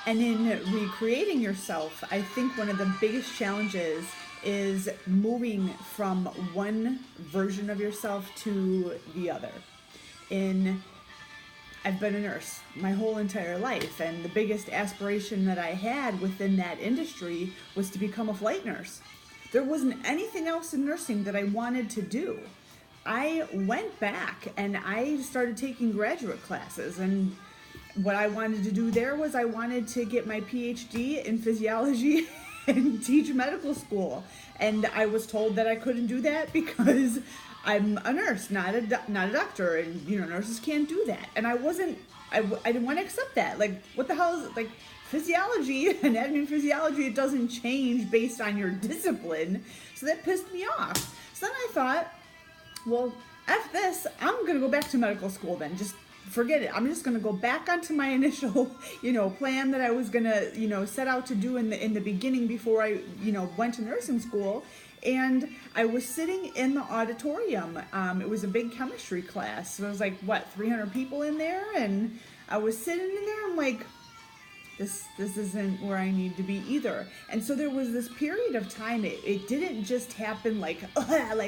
And in recreating yourself, I think one of the biggest challenges is moving from one version of yourself to the other. In I've been a nurse my whole entire life, and the biggest aspiration that I had within that industry was to become a flight nurse. There wasn't anything else in nursing that I wanted to do. I went back and I started taking graduate classes, and what I wanted to do there was I wanted to get my PhD in physiology and teach medical school. And I was told that I couldn't do that because I'm a nurse, not a doctor, and nurses can't do that. And I didn't want to accept that. Like, what the hell is like physiology, anatomy and physiology? It doesn't change based on your discipline. So that pissed me off. So then I thought, well, F this, I'm gonna go back to medical school then. Just forget it. I'm just gonna go back onto my initial, plan that I was gonna, set out to do in the beginning before I, went to nursing school. And I was sitting in the auditorium. It was a big chemistry class. So there was like 300 people in there, and I was sitting in there. I'm like, this isn't where I need to be either. And so there was this period of time. It didn't just happen like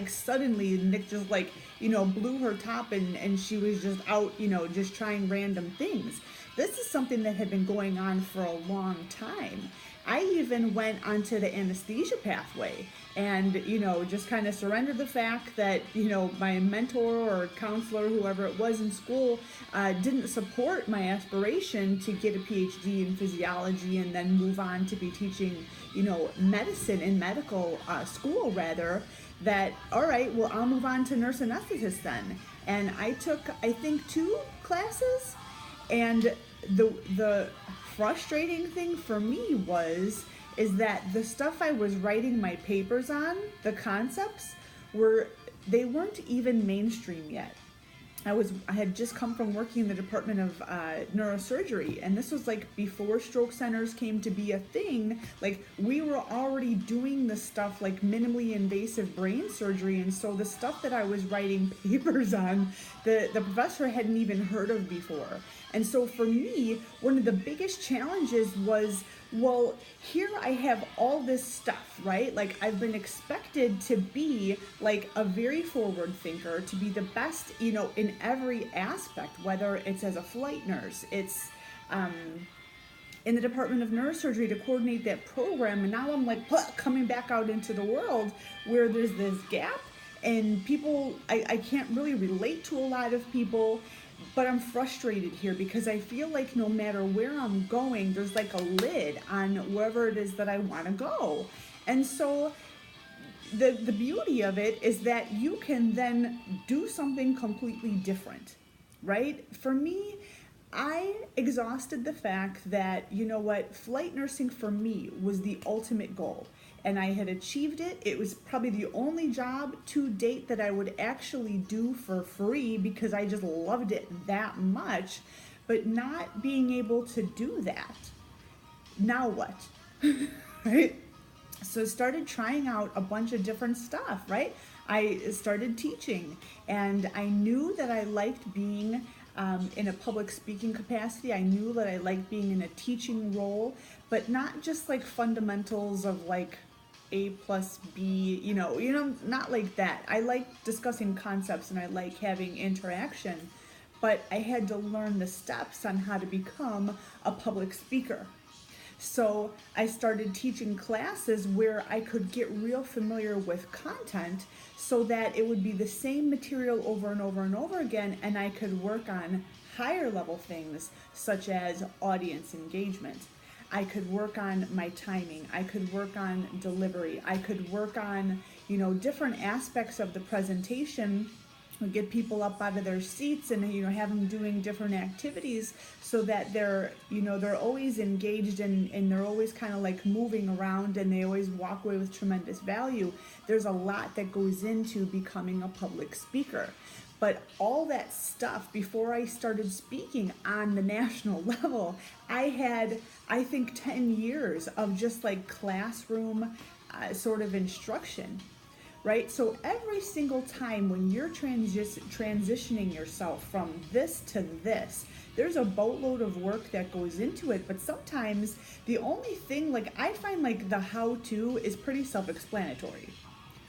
suddenly. Nick just blew her top, and she was just out, just trying random things. This is something that had been going on for a long time. I even went onto the anesthesia pathway and, just kind of surrendered the fact that, my mentor or counselor, whoever it was in school, didn't support my aspiration to get a PhD in physiology and then move on to be teaching, medicine in medical school rather. That, all right, well, I'll move on to nurse anesthetist then. And I took, I think, 2 classes, and the frustrating thing for me is that the stuff I was writing my papers on, the concepts, they weren't even mainstream yet. I had just come from working in the Department of Neurosurgery, and this was like before stroke centers came to be a thing. Like, we were already doing the stuff like minimally invasive brain surgery, and so the stuff that I was writing papers on, the professor hadn't even heard of before. And so for me, one of the biggest challenges was, well, here I have all this stuff, right? Like, I've been expected to be like a very forward thinker, to be the best, in every aspect, whether it's as a flight nurse, it's in the Department of Neurosurgery to coordinate that program. And now I'm like coming back out into the world where there's this gap, and people, I can't really relate to a lot of people. But I'm frustrated here because I feel like no matter where I'm going, there's like a lid on wherever it is that I want to go. And so the beauty of it is that you can then do something completely different, right? For me, I exhausted the fact that, flight nursing for me was the ultimate goal. And I had achieved it. It was probably the only job to date that I would actually do for free because I just loved it that much. But not being able to do that, now what? Right? So I started trying out a bunch of different stuff, right? I started teaching, and I knew that I liked being in a public speaking capacity. I knew that I liked being in a teaching role, but not just like fundamentals of like A plus B, not like that. I like discussing concepts and I like having interaction, but I had to learn the steps on how to become a public speaker. So I started teaching classes where I could get real familiar with content so that it would be the same material over and over and over again, and I could work on higher level things such as audience engagement. I could work on my timing. I could work on delivery. I could work on, different aspects of the presentation, get people up out of their seats and have them doing different activities so that they're always engaged and they're always kind of like moving around and they always walk away with tremendous value. There's a lot that goes into becoming a public speaker. But all that stuff, before I started speaking on the national level, I had, I think, 10 years of just like classroom sort of instruction. right? So every single time when you're transitioning yourself from this to this, there's a boatload of work that goes into it. But sometimes the only thing, like I find like the how-to is pretty self-explanatory,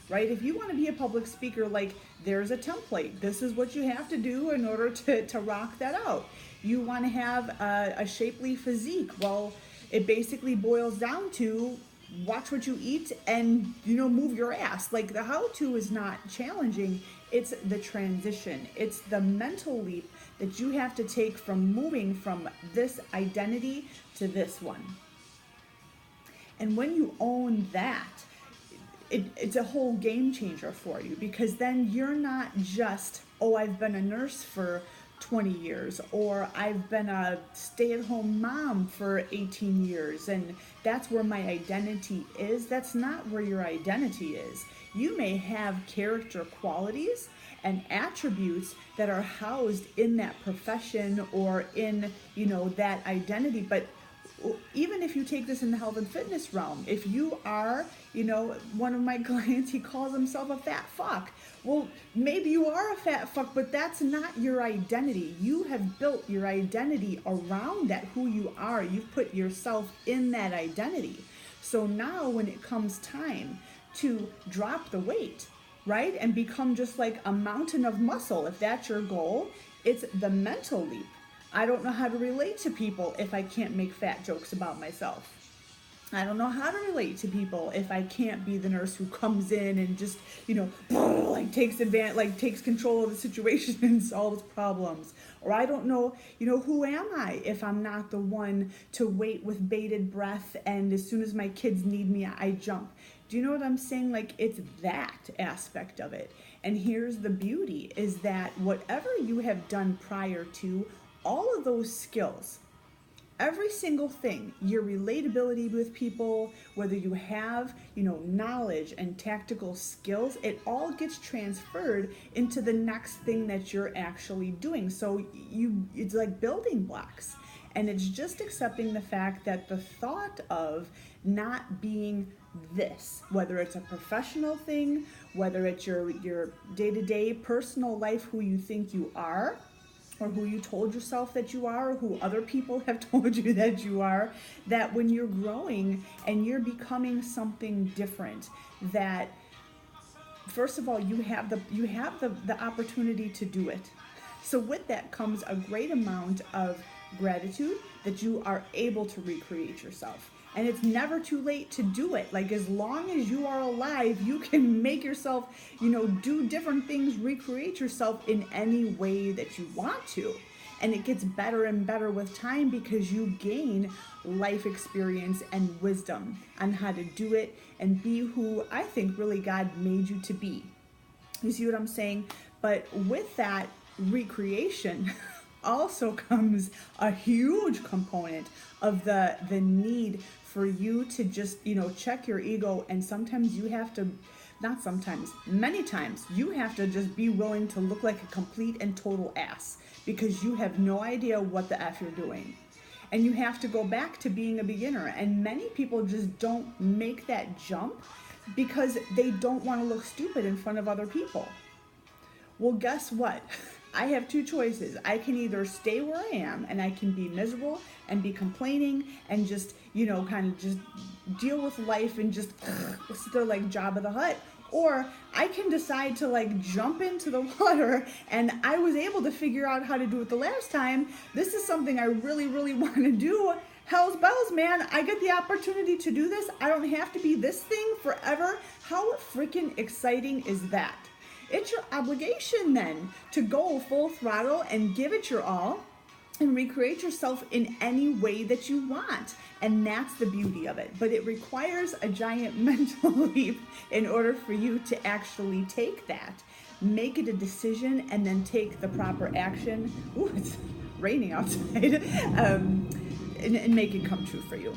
right? If you want to be a public speaker, like there's a template. This is what you have to do in order to rock that out. You want to have a shapely physique. Well, it basically boils down to watch what you eat and, you know, move your ass. Like the how-to is not challenging. It's the transition. It's the mental leap that you have to take from moving from this identity to this one. And when you own that, it's a whole game changer for you, because then you're not just, oh, I've been a nurse for 20 years, or I've been a stay-at-home mom for 18 years, and that's where my identity is. That's not where your identity is. You may have character qualities and attributes that are housed in that profession or in, you know, that identity, but even if you take this in the health and fitness realm, if you are, you know, one of my clients, he calls himself a fat fuck. Well, maybe you are a fat fuck, but that's not your identity. You have built your identity around that, who you are. You've put yourself in that identity. So now when it comes time to drop the weight, right, and become just like a mountain of muscle, if that's your goal, it's the mental leap. I don't know how to relate to people if I can't make fat jokes about myself. I don't know how to relate to people if I can't be the nurse who comes in and just, you know, like takes control of the situation and solves problems. Or I don't know, you know, who am I if I'm not the one to wait with bated breath and as soon as my kids need me, I jump. Do you know what I'm saying? Like, it's that aspect of it. And here's the beauty, is that whatever you have done prior to, all of those skills, every single thing, your relatability with people, whether you have, you know, knowledge and tactical skills, it all gets transferred into the next thing that you're actually doing. So it's like building blocks. And it's just accepting the fact that the thought of not being this, whether it's a professional thing, whether it's your day-to-day personal life, who you think you are, or who you told yourself that you are, or who other people have told you that you are, that when you're growing and you're becoming something different, that first of all, you have the opportunity to do it. So with that comes a great amount of gratitude that you are able to recreate yourself. And it's never too late to do it. Like, as long as you are alive, you can make yourself, you know, do different things, recreate yourself in any way that you want to. And it gets better and better with time because you gain life experience and wisdom on how to do it and be who I think really God made you to be. You see what I'm saying? But with that recreation also comes a huge component of the need for you to just, you know, check your ego. And sometimes you have to, not sometimes, many times, you have to just be willing to look like a complete and total ass because you have no idea what the F you're doing. And you have to go back to being a beginner. And many people just don't make that jump because they don't want to look stupid in front of other people. Well, guess what? I have two choices. I can either stay where I am and I can be miserable and be complaining and just, you know, kind of just deal with life and just sit there like Jabba the Hutt. Or I can decide to like jump into the water, and I was able to figure out how to do it the last time. This is something I really, really want to do. Hell's bells, man. I get the opportunity to do this. I don't have to be this thing forever. How freaking exciting is that? It's your obligation then to go full throttle and give it your all and recreate yourself in any way that you want. And that's the beauty of it. But it requires a giant mental leap in order for you to actually take that, make it a decision, and then take the proper action. Ooh, it's raining outside. And make it come true for you.